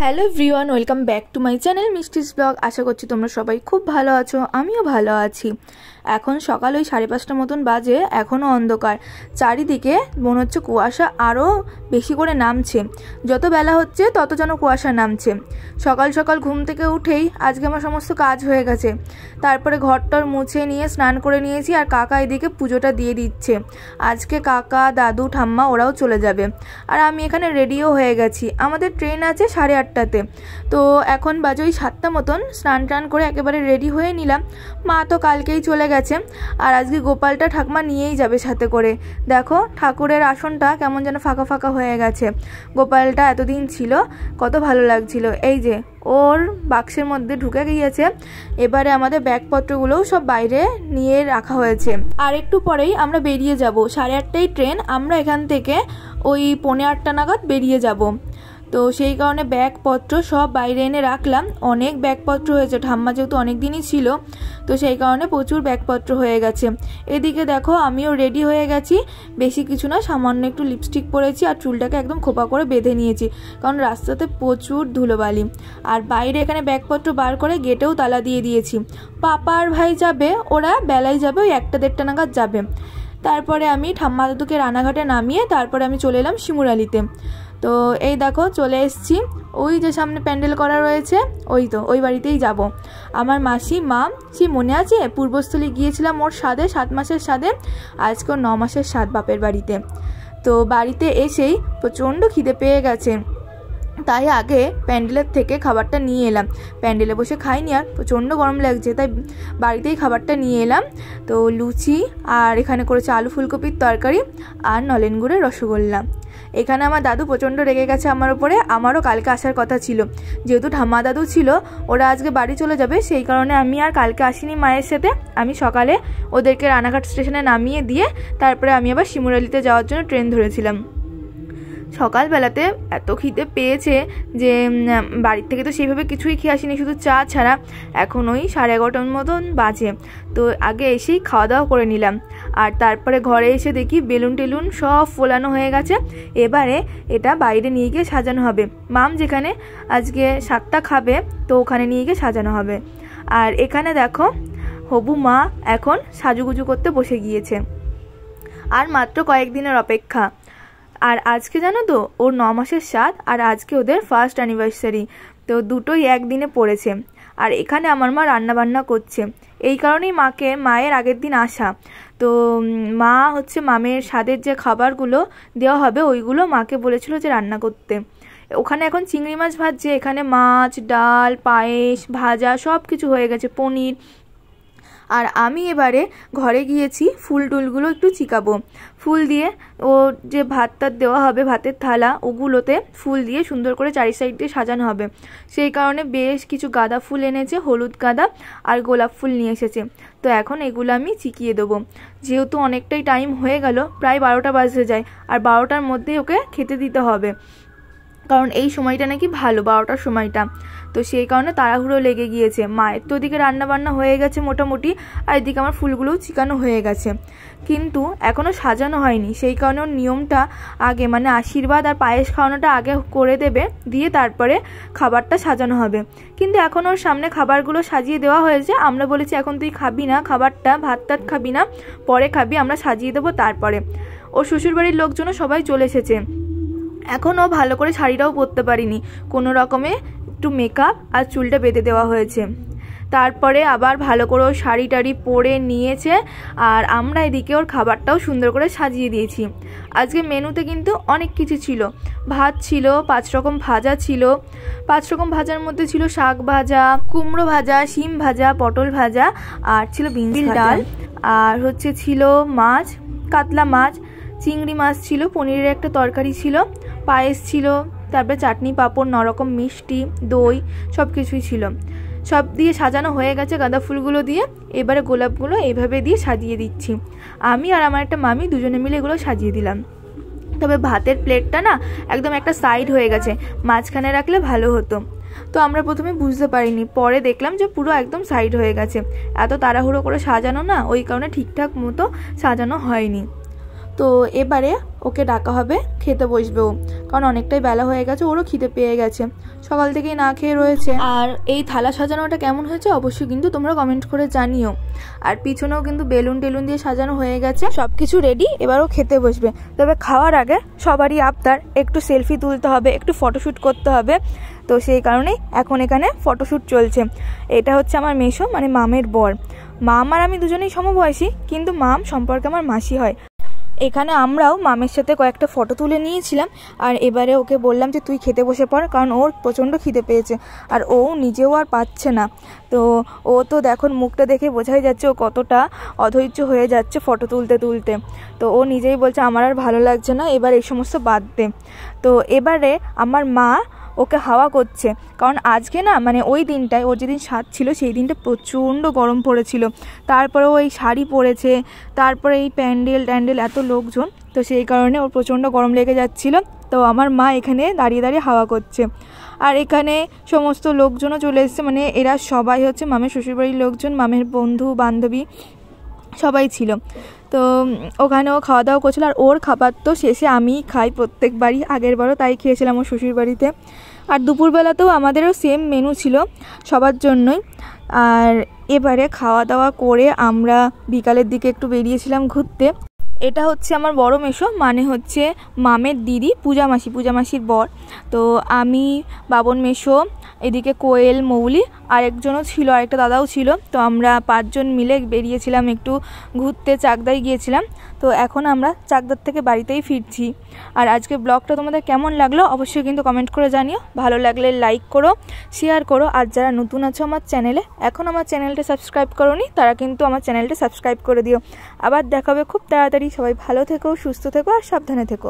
Hello everyone, welcome back to my channel Mishti's blog. আশা করছি তোমরা সবাই খুব ভালো আছো, আমিও ভালো আছি। এখন সকাল ওই 5:30 মতন বাজে, এখনও অন্ধকার। চারিদিকে মনে হচ্ছে কুয়াশা আরও বেশি করে নামছে। যত বেলা হচ্ছে তত যেন কুয়াশা নামছে। সকাল সকাল ঘুম থেকে উঠেই আজকে আমার সমস্ত কাজ হয়ে গেছে। তারপরে ঘরটর মুছে নিয়ে স্নান করে নিয়েছি, আর কাকা এদিকে পুজোটা দিয়ে দিচ্ছে। আজকে কাকা, দাদু, ঠাম্মা ওরাও চলে যাবে, আর আমি এখানে রেডিও হয়ে গেছি। আমাদের ট্রেন আছে 8:30-তে, তো এখন বাজে ওই 7টা মতন। স্নান টান করে একেবারে রেডি হয়ে নিলাম। মা তো কালকেই চলে গেছে, আর আজকে গোপালটা ঠাকমা নিয়েই যাবে সাথে করে। দেখো ঠাকুরের আসনটা কেমন যেন ফাঁকা ফাঁকা হয়ে গেছে। গোপালটা এতদিন ছিল, কত ভালো লাগছিল। এই যে ওর বাক্সের মধ্যে ঢুকে গিয়েছে। এবারে আমাদের ব্যাগপত্রগুলোও সব বাইরে নিয়ে রাখা হয়েছে। আর একটু পরেই আমরা বেরিয়ে যাব। 8:30টায় ট্রেন, আমরা এখান থেকে ওই 7:45 নাগাদ বেরিয়ে যাব। তো সেই কারণে ব্যাগপত্র সব বাইরে এনে রাখলাম। অনেক ব্যাগপত্র হয়েছে, ঠাম্মা যেহেতু অনেক দিনই ছিল, তো সেই কারণে প্রচুর ব্যাগপত্র হয়ে গেছে। এদিকে দেখো আমিও রেডি হয়ে গেছি। বেশি কিছু না, সামান্য একটু লিপস্টিক পরেছি আর চুলটাকে একদম খোপা করে বেঁধে নিয়েছি, কারণ রাস্তাতে প্রচুর ধুলোবালি। আর বাইরে এখানে ব্যাগপত্র বার করে গেটেও তালা দিয়ে দিয়েছি। পাপা আর ভাই যাবে, ওরা বেলায় যাবে, ওই 1টা-1:30 নাগাদ যাবে। তারপরে আমি ঠাম্মা দাদুকে রানাঘাটে নামিয়ে তারপরে আমি চলে এলাম শিমুরালিতে। তো এই দেখো চলে এসেছি। ওই যে সামনে প্যান্ডেল করা রয়েছে, ওই বাড়িতেই যাব। আমার মাসি, মা, মনে আছে পূর্বস্থলী গিয়েছিলাম ওর সাথে 7 মাসের সাথে, আজকে 9 মাসের সাথ বাপের বাড়িতে। তো বাড়িতে এসেই প্রচণ্ড খিদে পেয়ে গেছে, তাই আগে প্যান্ডেলের থেকে খাবারটা নিয়ে এলাম। প্যান্ডেলে বসে খাইনি, আর প্রচণ্ড গরম লাগছে, তাই বাড়িতেই খাবারটা নিয়ে এলাম। তো লুচি, আর এখানে করেছে আলু ফুলকপির তরকারি, আর নলেন গুড়ের রসগোল্লা। এখানে আমার দাদু প্রচণ্ড রেগে গেছে আমার উপরে। আমারও কালকে আসার কথা ছিল, যেহেতু ঠাম্মা দাদু ছিল, ওরা আজকে বাড়ি চলে যাবে, সেই কারণে আমি আর কালকে আসিনি মায়ের সাথে। আমি সকালে ওদেরকে রানাঘাট স্টেশনে নামিয়ে দিয়ে তারপরে আমি আবার শিমুরালিতে যাওয়ার জন্য ট্রেন ধরেছিলাম। সকালবেলাতে এত খিদে পেয়েছে যে বাড়ির থেকে তো সেইভাবে কিছুই খেয়ে আসিনি, শুধু চা ছাড়া। এখন ওই 11:30 মতন বাজে, তো আগে এসেই খাওয়া দাওয়া করে নিলাম। আর তারপরে ঘরে এসে দেখি বেলুন টেলুন সব ফোলানো হয়ে গেছে। এবারে এটা বাইরে নিয়ে গিয়ে সাজানো হবে। মাম যেখানে আজকে 7টা খাবে, তো ওখানে নিয়ে গিয়ে সাজানো হবে। আর এখানে দেখো হবু মা এখন সাজুগুজু করতে বসে গিয়েছে। আর মাত্র কয়েকদিনের অপেক্ষা। আর আজকে জানো তো ওর 9 মাসের সাথ, আর আজকে ওদের ফার্স্ট অ্যানিভার্সারি, তো দুটোই একদিনে পড়েছে। আর এখানে আমার মা রান্না বান্না করছে, এই কারণেই মায়ের আগের দিন আসা। তো মা হচ্ছে মামের স্বাদের যে খাবারগুলো দেওয়া হবে ওইগুলো মাকে বলেছিল যে রান্না করতে। ওখানে এখন চিংড়ি মাছ ভাজছে, এখানে মাছ, ডাল, পায়েস, ভাজা সব কিছু হয়ে গেছে, পনির। আর আমি এবারে ঘরে গিয়েছি ফুল টুলগুলো একটু চিকাবো। ফুল দিয়ে ও যে ভাতটা দেওয়া হবে, ভাতের থালা, ওগুলোতে ফুল দিয়ে সুন্দর করে চারি সাইড দিয়ে সাজানো হবে। সেই কারণে বেশ কিছু গাঁদা ফুল এনেছে, হলুদ গাঁদা আর গোলাপ ফুল নিয়ে এসেছে। তো এখন এগুলো আমি চিকিয়ে দেবো। যেহেতু অনেকটাই টাইম হয়ে গেল, প্রায় 12টা বাজতে যায়, আর 12টার মধ্যে ওকে খেতে দিতে হবে, কারণ এই সময়টা নাকি ভালো, 12টার সময়টা। তো সেই কারণে তাড়াহুড়ো লেগে গিয়েছে। মায়ের তো ওদিকে রান্নাবান্না হয়ে গেছে মোটামুটি, আর এদিকে আমার ফুলগুলোও চিকানো হয়ে গেছে, কিন্তু এখনও সাজানো হয়নি। সেই কারণে ওর নিয়মটা আগে, মানে আশীর্বাদ আর পায়েস খাওয়ানোটা আগে করে দেবে, দিয়ে তারপরে খাবারটা সাজানো হবে। কিন্তু এখন ওর সামনে খাবারগুলো সাজিয়ে দেওয়া হয়েছে। আমরা বলেছি এখন তুই খাবি না খাবারটা, ভাত টাত খাবি না, পরে খাবি, আমরা সাজিয়ে দেবো তারপরে। ওর শ্বশুরবাড়ির লোকজনও সবাই চলে এসেছে। এখনও ভালো করে শাড়িটাও পরতে পারিনি, কোনো রকমে একটু মেকআপ আর চুলটা বেঁধে দেওয়া হয়েছে। তারপরে আবার ভালো করে ওর শাড়ি টাড়ি পরে নিয়েছে, আর আমরা এদিকে ওর খাবারটাও সুন্দর করে সাজিয়ে দিয়েছি। আজকে মেনুতে কিন্তু অনেক কিছু ছিল। ভাত ছিল, 5 রকম ভাজা ছিল। 5 রকম ভাজার মধ্যে ছিল শাক ভাজা, কুমড়ো ভাজা, শিম ভাজা, পটল ভাজা, আর ছিল বিনস ডাল, আর হচ্ছে ছিল মাছ, কাতলা মাছ, চিংড়ি মাছ ছিল, পনিরের একটা তরকারি ছিল, পায়েস ছিল, তারপরে চাটনি, পাঁপড়, নরকম মিষ্টি, দই, সব কিছুই ছিল। সব দিয়ে সাজানো হয়ে গেছে গাঁদা ফুলগুলো দিয়ে। এবারে গোলাপগুলো এইভাবে দিয়ে সাজিয়ে দিচ্ছি। আমি আর আমার একটা মামি দুজনে মিলে এগুলো সাজিয়ে দিলাম। তবে ভাতের প্লেটটা না একদম একটা সাইড হয়ে গেছে, মাঝখানে রাখলে ভালো হতো। তো আমরা প্রথমে বুঝতে পারিনি, পরে দেখলাম যে পুরো একদম সাইড হয়ে গেছে। এত তাড়াহুড়ো করে সাজানো না, ওই কারণে ঠিকঠাক মতো সাজানো হয়নি। তো এবারে ওকে ডাকা হবে, খেতে বসবেও, কারণ অনেকটাই বেলা হয়ে গেছে, ওরও খিদে পেয়ে গেছে, সকাল থেকেই না খেয়ে রয়েছে। আর এই থালা সাজানোটা কেমন হয়েছে অবশ্যই কিন্তু তোমরা কমেন্ট করে জানিও। আর পিছনেও কিন্তু বেলুন টেলুন দিয়ে সাজানো হয়ে গেছে, সব কিছু রেডি, এবারও খেতে বসবে। তবে খাওয়ার আগে সবারই আবদার একটু সেলফি তুলতে হবে, একটু ফটোশ্যুট করতে হবে, তো সেই কারণেই এখন এখানে ফটোশ্যুট চলছে। এটা হচ্ছে আমার মেসো মানে মামের বর। মাম আর আমি দুজনেই সমবয়সী, কিন্তু মাম সম্পর্কে আমার মাসি হয়। এখানে আমরাও মামের সাথে কয়েকটা ফটো তুলে নিয়েছিলাম। আর এবারে ওকে বললাম যে তুই খেতে বসে পড়, কারণ ওর প্রচণ্ড খিদে পেয়েছে, আর ও নিজেও আর পাচ্ছে না। তো ও তো দেখো মুখটা দেখে বোঝাই যাচ্ছে ও কতটা অধৈর্য হয়ে যাচ্ছে ফটো তুলতে তুলতে। তো ও নিজেই বলছে আমার আর ভালো লাগছে না, এবার এই সমস্ত বাদ দে। তো এবারে আমার মা ওকে হাওয়া করছে, কারণ আজকে না মানে ওই দিনটায় ওর যেদিন সাত ছিল সেই দিনটা প্রচণ্ড গরম পড়েছিল, তারপরে ওই শাড়ি পরেছে, তারপরে এই প্যান্ডেল এত লোকজন, তো সেই কারণে ওর প্রচণ্ড গরম লেগে যাচ্ছিল। তো আমার মা এখানে দাঁড়িয়ে দাঁড়িয়ে হাওয়া করছে। আর এখানে সমস্ত লোকজনও চলে এসেছে, মানে এরা সবাই হচ্ছে মামের শ্বশুরবাড়ির লোকজন, মামের বন্ধু বান্ধবী সবাই ছিল। তো ওখানে ও খাওয়া দাওয়া করছিল, আর ওর খাবার তো শেষে আমিই খাই প্রত্যেকবারই, আগের বারও তাই খেয়েছিলাম ওর শ্বশুরবাড়িতে। আর দুপুরবেলাতেও আমাদেরও সেম মেনু ছিল সবার জন্যই। আর এবারে খাওয়া দাওয়া করে আমরা বিকালের দিকে একটু বেরিয়েছিলাম ঘুরতে। এটা হচ্ছে আমার বড় মেসো, মানে হচ্ছে মামের দিদি, পূজা মাসির বর। তো আমি, বাবন মেসো, এদিকে কোয়েল, মৌলি, আরেকজনও ছিল, আরেকটা দাদাও ছিল। তো আমরা 5 জন মিলে বেরিয়েছিলাম একটু ঘুরতে, চাকদায় গিয়েছিলাম। তো এখন আমরা চাকদার থেকে বাড়িতেই ফিরছি। আর আজকে ব্লগটা তোমাদের কেমন লাগলো অবশ্যই কিন্তু কমেন্ট করে জানিও। ভালো লাগলে লাইক করো, শেয়ার করো। আর যারা নতুন আছো আমার চ্যানেলে, এখন আমার চ্যানেলটা সাবস্ক্রাইব করোনি, তারা কিন্তু আমার চ্যানেলটা সাবস্ক্রাইব করে দিও। আবার দেখা হবে খুব তাড়াতাড়ি। সবাই ভালো থেকো, সুস্থ থেকো আর সাবধানে থেকো।